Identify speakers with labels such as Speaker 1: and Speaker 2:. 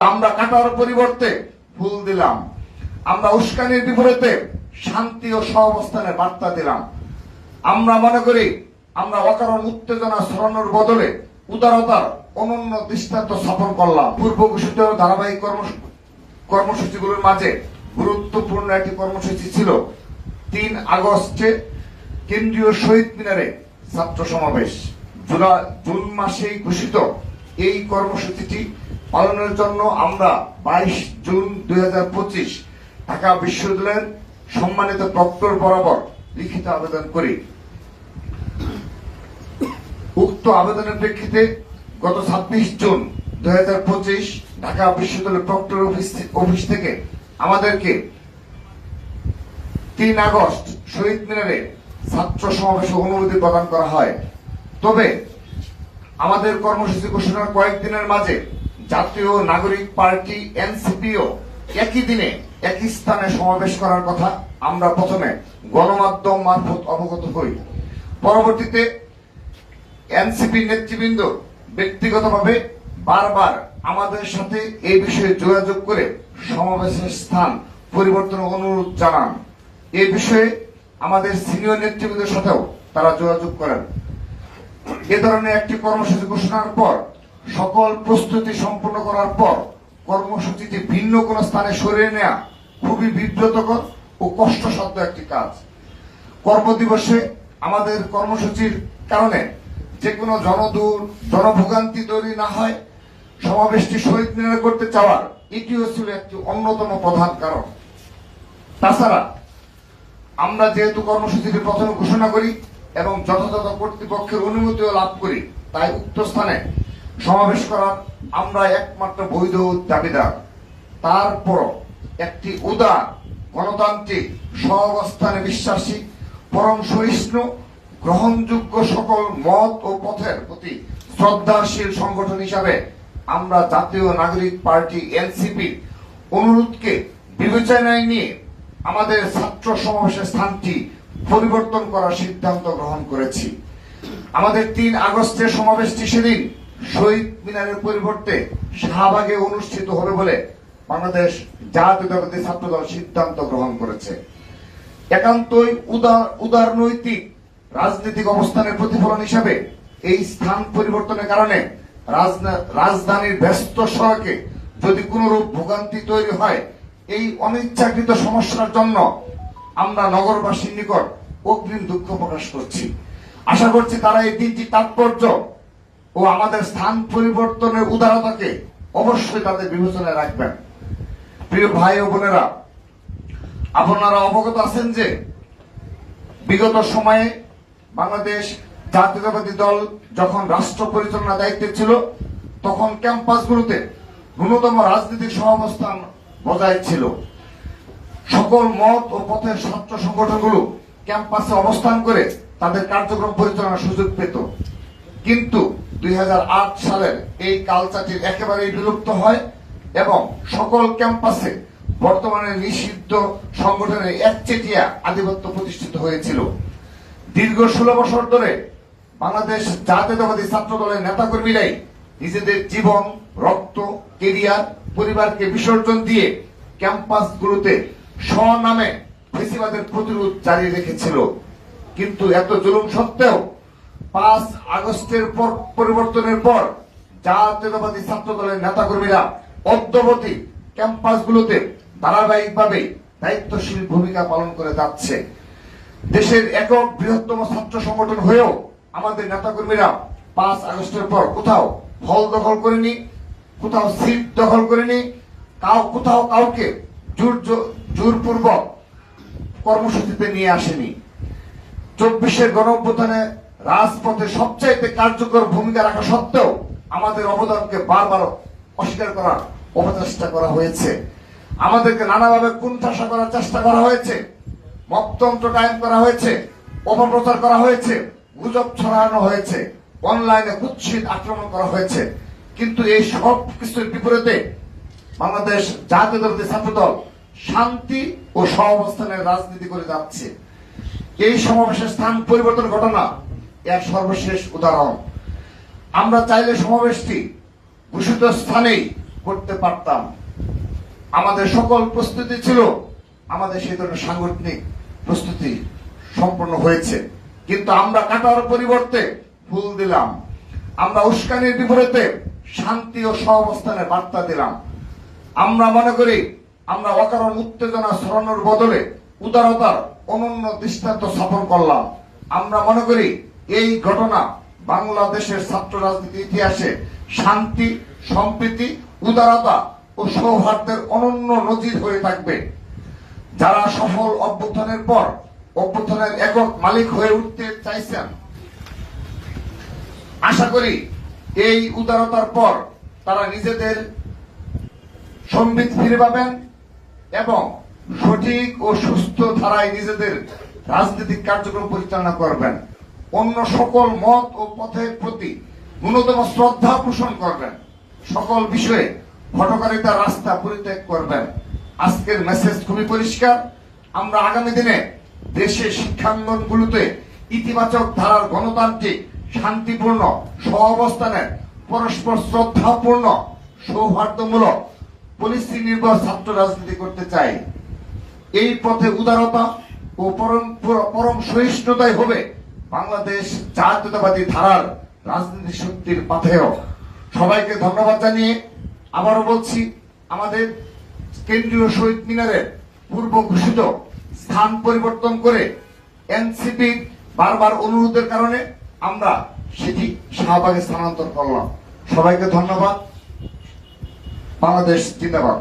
Speaker 1: আমরা কাটার পরিবর্তে ফুল দিলাম। আমরা উস্কানির বিপরীতে শান্তি ও সহাবস্থানের বার্তা দিলাম। আমরা মনে করি আমরা অকারণ উত্তেজনা ছড়ানোর বদলে উদারতার অনন্য দৃষ্টান্ত স্থাপন করলাম। পূর্ব ঘোষিত ধারাবাহিক কর্মসূচিগুলোর মাঝে গুরুত্বপূর্ণ একটি কর্মসূচি ছিল ৩ আগস্টে কেন্দ্রীয় শহীদ মিনারে ছাত্র সমাবেশ। জুন মাসেই ঘোষিত এই কর্মসূচিটি পালনের জন্য আমরা ২২ জুন ২০২৫ ঢাকা বিশ্ববিদ্যালয়ের সম্মানিত প্রক্টর বরাবর লিখিত আবেদন করি। উক্ত আবেদনের প্রেক্ষিতে গত ২৬ জুন ২০২৫ ঢাকা বিশ্ববিদ্যালয় প্রক্টর অফিস থেকে আমাদেরকে ৩ আগস্ট শহীদ মিনারে ছাত্র সমাবেশে অনুমতি প্রদান করা হয়। তবে আমাদের কর্মসূচি ঘোষণার কয়েকদিনের মাঝে জাতীয় নাগরিক পার্টি এনসিপিও একই দিনে একই স্থানে সমাবেশ করার কথা আমরা প্রথমে গণমাধ্যম মারফত অবগত হই। পরবর্তীতে এনসিপি নেতৃবৃন্দ ব্যক্তিগতভাবে বারবার আমাদের সাথে এই বিষয়ে যোগাযোগ করে সমাবেশের স্থান পরিবর্তনের অনুরোধ জানান। এই বিষয়ে আমাদের সিনিয়র নেতৃবৃন্দের সাথেও তারা যোগাযোগ করেন। এ ধরনের একটি কর্মসূচি ঘোষণার পর সকল প্রস্তুতি সম্পন্ন করার পর কর্মসূচিটি ভিন্ন কোন স্থানে সরিয়ে নেওয়া খুবই বিব্রতকর ও কষ্টসাধ্য একটি কাজ। কর্মদিবসে আমাদের কর্মসূচির কারণে যে কোনো জনভোগান্তি তৈরি না হয় সমাবেশটি শহীদ মিনারে করতে চাওয়ার এটিও ছিল একটি অন্যতম প্রধান কারণ। তাছাড়া আমরা যেহেতু কর্মসূচিটি প্রথমে ঘোষণা করি এবং যথাযথ কর্তৃপক্ষের অনুমতিও লাভ করি, তাই উক্ত স্থানে সমাবেশ করার আমরা একমাত্র বৈধ দাবিদার। তারপর একটি উদার গণতান্ত্রিক সহাবস্থানে বিশ্বাসী পরম সহিষ্ণু গ্রহণযোগ্য সকল মত ও পথের প্রতি শ্রদ্ধাশীল সংগঠন হিসাবে আমরা জাতীয় নাগরিক পার্টি এনসিপির অনুরোধকে বিবেচনায় নিয়ে আমাদের ছাত্র সমাবেশের স্থানটি পরিবর্তন করার সিদ্ধান্ত গ্রহণ করেছি। আমাদের ৩ আগস্টের সমাবেশটি সেদিন শহীদ মিনারের পরিবর্তে শাহবাগে অনুষ্ঠিত হবে বলে বাংলাদেশ জাতীয়তাবাদী ছাত্রদল সিদ্ধান্ত গ্রহণ করেছে। একান্তই উদারনৈতিক রাজনৈতিক অবস্থানের প্রতিফলন হিসাবে এই স্থান পরিবর্তনের কারণে রাজধানীর ব্যস্ত সড়কে যদি কোনরূপ ভোগান্তি তৈরি হয়, এই অনিচ্ছাকৃত সমস্যার জন্য আমরা নগরবাসীর নিকট অগ্রিম দুঃখ প্রকাশ করছি। আশা করছি তারা এই দিনটি তাৎপর্য ও আমাদের স্থান পরিবর্তনের উদারতাকে অবশ্যই তাদের বিবেচনায় রাখবেন। প্রিয় ভাই ও বোনেরা, আপনারা অবগত আছেন যে বিগত সময়ে বাংলাদেশ জাতীয়তাবাদী দল যখন রাষ্ট্র পরিচালনার দায়িত্বে ছিল তখন ক্যাম্পাসগুলোতে ন্যূনতম রাজনৈতিক সহাবস্থান বজায় ছিল। সকল মত ও পথের ছাত্র সংগঠনগুলো ক্যাম্পাসে অবস্থান করে তাদের কার্যক্রম পরিচালনার সুযোগ পেত। কিন্তু ২০০৮ সালের এই কালচারটি একেবারেই বিলুপ্ত হয় এবং সকল ক্যাম্পাসে বর্তমানে নিষিদ্ধ সংগঠনের একচেটিয়া আধিপত্য প্রতিষ্ঠিত হয়েছিল। দীর্ঘ ১৬ বছর ধরে বাংলাদেশ জাতীয়তাবাদী ছাত্র দলের নেতাকর্মীরাই নিজেদের জীবন, রক্ত, কেরিয়ার, পরিবারকে বিসর্জন দিয়ে ক্যাম্পাসগুলোতে স্বনামে ফেসিবাদের প্রতিরোধ জারি রেখেছিল। কিন্তু এত জুলুম সত্ত্বেও ৫ আগস্টের পরিবর্তনের পর জাতীয়তাবাদী ছাত্র দলের নেতাকর্মীরা অদ্যাবধি ক্যাম্পাসগুলোতে ধারাবাহিকভাবে দায়িত্বশীল ভূমিকা পালন করে যাচ্ছে। দেশের একক বৃহত্তম ছাত্র সংগঠন হয়েও আমাদের নেতাকর্মীরা ৫ আগস্টের পর কোথাও হল দখল করেনি, কোথাও সিট দখল করেনি, কোথাও কাউকে জোরপূর্বক কর্মসূচিতে নিয়ে আসেনি। ২৪-এর গণঅভ্যুত্থানে রাজপথে সবচাইতে কার্যকর ভূমিকা রাখা সত্ত্বেও আমাদের অবদানকে বারবার অস্বীকার করার অপচেষ্টা করা হয়েছে। আমাদেরকে নানাভাবে কুণ্ঠাসা করার চেষ্টা করা হয়েছে, মপতন্ত্র কায়েম করা হয়েছে, অপপ্রচার করা হয়েছে, গুজব ছড়ানো হয়েছে, অনলাইনে কুৎসিত আক্রমণ করা হয়েছে। কিন্তু এই সব কিছুর বিপরীতে বাংলাদেশ জাতীয়তাবাদী ছাত্রদল শান্তি ও সহাবস্থানের রাজনীতি করে যাচ্ছে। এই সমাবেশের স্থান পরিবর্তন ঘটনা এর সর্বশেষ উদাহরণ। আমরা চাইলে সমাবেশটি ঘোষিত স্থানেই করতে পারতাম। আমাদের সকল প্রস্তুতি ছিল, আমাদের সেই ধরনের সাংগঠনিক প্রস্তুতি সম্পন্ন হয়েছে, কিন্তু আমরা কাটার পরিবর্তে ফুল দিলাম। আমরা উস্কানির বিপরীতে শান্তি ও সহাবস্থানের বার্তা দিলাম। আমরা মনে করি আমরা অকারণ উত্তেজনা ছড়ানোর বদলে উদারতার অনন্য দৃষ্টান্ত স্থাপন করলাম। আমরা মনে করি এই ঘটনা বাংলাদেশের ছাত্র রাজনীতির ইতিহাসে শান্তি, সম্প্রীতি, উদারতা ও সৌহার্দ্যের অনন্য নজির হয়ে থাকবে। যারা সফল অভ্যুত্থানের পর অভ্যুত্থানের একক মালিক হয়ে উঠতে চাইছেন, আশা করি এই উদারতার পর তারা নিজেদের সম্বিত ফিরে পাবেন এবং সঠিক ও সুস্থ ধারায় নিজেদের রাজনৈতিক কার্যক্রম পরিচালনা করবেন। অন্য সকল মত ও পথের প্রতি ন্যূনতম শ্রদ্ধা পোষণ করবেন। সকল বিষয়ে হঠকারিতার রাস্তা পরিত্যাগ করবেন। আজকের মেসেজ খুবই পরিষ্কার। আমরা আগামী দিনে দেশের শিক্ষাঙ্গনগুলোতে ইতিবাচক ধারার গণতান্ত্রিক, শান্তিপূর্ণ, সহাবস্থানের, পরস্পর শ্রদ্ধাপূর্ণ, সৌহার্দ্যমূলক, পলিসি নির্ভর ছাত্র রাজনীতি করতে চাই। এই পথে উদারতা ও পরম সহিষ্ণুতাই হবে বাংলাদেশ জাতীয়তাবাদী ধারার রাজনীতি শক্তির পাথেয়। সবাইকে ধন্যবাদ জানিয়ে আবারও বলছি, আমাদের কেন্দ্রীয় শহীদ মিনারের পূর্ব ঘোষিত স্থান পরিবর্তন করে এনসিপি বারবার অনুরোধের কারণে আমরা সেটি শাহবাগে স্থানান্তর করলাম। সবাইকে ধন্যবাদ। বাংলাদেশ জিন্দাবাদ।